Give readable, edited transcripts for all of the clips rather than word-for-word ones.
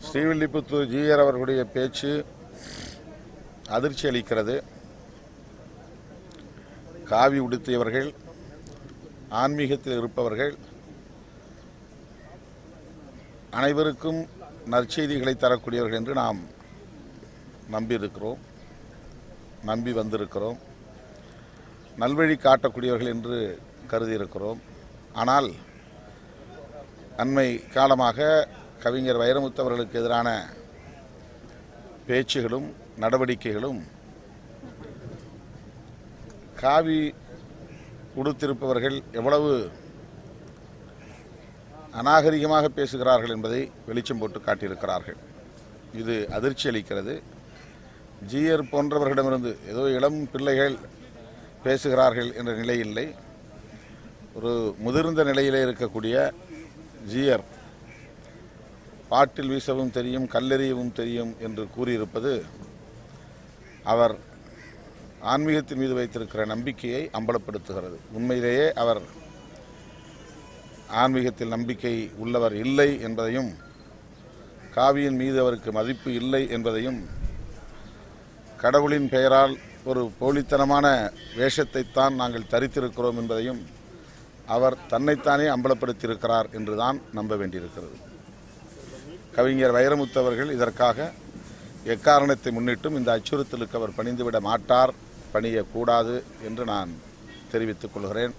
Srivilliputhur GR அவர்களுடைய பேச்சு அதிர்ச்சி அளிக்கிறது. காவி உடுத்தியவர்கள், ஆன்மீகத்தில் இருப்பவர்கள் அனைவருக்கும் நற்செய்திகளை தரக்கூடியவர்கள் என்று நாம் நம்பி வந்திருக்கிறோம். நல்வழி காட்டக்கூடியவர்கள் என்று கருதியிருக்கிறோம். ஆனால் அண்மை காலமாக கவிஞர் வைரமுத்து அவர்களுக்கு எதிரான பேச்சுகளும் நடவடிக்கைகளும் காவி உடுத்திருப்பவர்கள் எவ்வளவு அநாகரிகமாக பேசுகிறார்கள் என்பதை வெளிச்சம் போட்டு காட்டியிருக்கிறார்கள். இது அதிர்ச்சி அளிக்கிறது. ஜிஆர் போன்றவர்களிடமிருந்து ஏதோ இளம் பிள்ளைகள் பேசுகிறார்கள் என்ற நிலை இல்லை. ஒரு முதிர்ந்த நிலையிலே இருக்கக்கூடிய ஜிஆர் பாட்டில் வீசவும் தெரியும், கல்லெறியவும் தெரியும் என்று கூறியிருப்பது அவர் ஆன்மீகத்தின் மீது வைத்திருக்கிற நம்பிக்கையை அம்பலப்படுத்துகிறது. உண்மையிலேயே அவர் ஆன்மீகத்தில் நம்பிக்கை உள்ளவர் இல்லை என்பதையும், காவியின் மீது அவருக்கு மதிப்பு இல்லை என்பதையும், கடவுளின் பெயரால் ஒரு போலித்தனமான வேஷத்தைத்தான் நாங்கள் தரித்திருக்கிறோம் என்பதையும் அவர் தன்னைத்தானே அம்பலப்படுத்தியிருக்கிறார் என்றுதான் நம்ப வேண்டியிருக்கிறது. கவிஞர் வைரமுத்து அவர்கள் இதற்காக எக்காரணத்தை முன்னிட்டும் இந்த அச்சுறுத்தலுக்கு அவர் பணிந்துவிட மாட்டார், பணியக்கூடாது என்று நான் தெரிவித்துக் கொள்கிறேன்.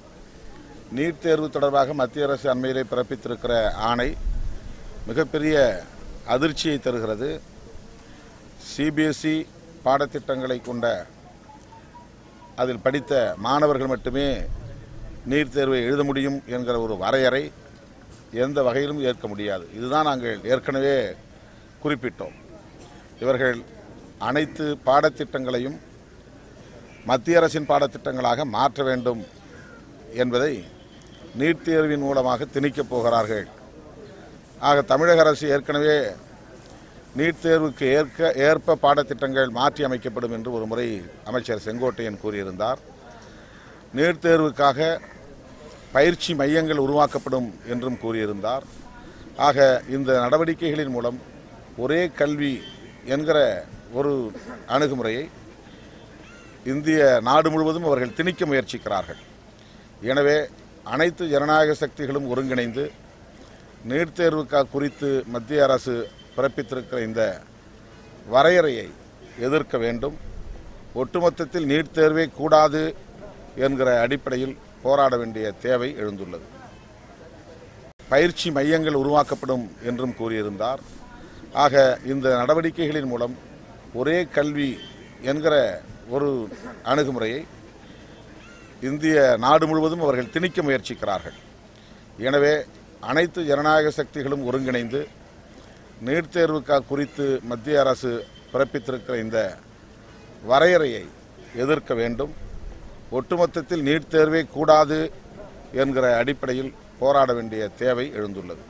நீட் தேர்வு தொடர்பாக மத்திய அரசு அண்மையிலே பிறப்பித்திருக்கிற ஆணை மிகப்பெரிய அதிர்ச்சியை தருகிறது. சிபிஎஸ்இ பாடத்திட்டங்களை கொண்ட அதில் படித்த மாணவர்கள் மட்டுமே நீட் தேர்வை எழுத முடியும் என்கிற ஒரு வரையறை எந்த வகையிலும் ஏற்க முடியாது. இதுதான் நாங்கள் ஏற்கனவே குறிப்பிட்டோம். இவர்கள் அனைத்து பாடத்திட்டங்களையும் மத்திய அரசின் பாடத்திட்டங்களாக மாற்ற வேண்டும் என்பதை நீட் தேர்வின் மூலமாக திணிக்கப் போகிறார்கள். ஆக தமிழக அரசு ஏற்கனவே நீட் தேர்வுக்கு ஏற்ப பாடத்திட்டங்கள் மாற்றி அமைக்கப்படும் என்று ஒரு முறை அமைச்சர் செங்கோட்டையன் கூறியிருந்தார். நீட் தேர்வுக்காக பயிற்சி மையங்கள் உருவாக்கப்படும் என்றும் கூறியிருந்தார். ஆக இந்த நடவடிக்கைகளின் மூலம் ஒரே கல்வி என்கிற ஒரு அணுகுமுறையை இந்திய நாடு முழுவதும் அவர்கள் திணிக்க முயற்சிக்கிறார்கள். எனவே அனைத்து ஜனநாயக சக்திகளும் ஒருங்கிணைந்து நீட் தேர்வு குறித்து மத்திய அரசு பிறப்பித்திருக்கிற இந்த வரையறையை எதிர்க்க வேண்டும். ஒட்டுமொத்தத்தில் நீட் தேர்வே கூடாது என்கிற அடிப்படையில் போராட வேண்டிய தேவை எழுந்துள்ளது. பயிற்சி மையங்கள் உருவாக்கப்படும் என்றும் கூறியிருந்தார். ஆக இந்த நடவடிக்கைகளின் மூலம் ஒரே கல்வி என்கிற ஒரு அணுகுமுறையை இந்திய நாடு முழுவதும் அவர்கள் திணிக்க முயற்சிக்கிறார்கள். எனவே அனைத்து ஜனநாயக சக்திகளும் ஒருங்கிணைந்து நீட் தேர்வு குறித்து மத்திய அரசு பிறப்பித்திருக்கிற இந்த வரையறையை எதிர்க்க வேண்டும். ஒட்டுமொத்தத்தில் நீட் தேர்வே கூடாது என்கிற அடிப்படையில் போராட வேண்டிய தேவை எழுந்துள்ளது.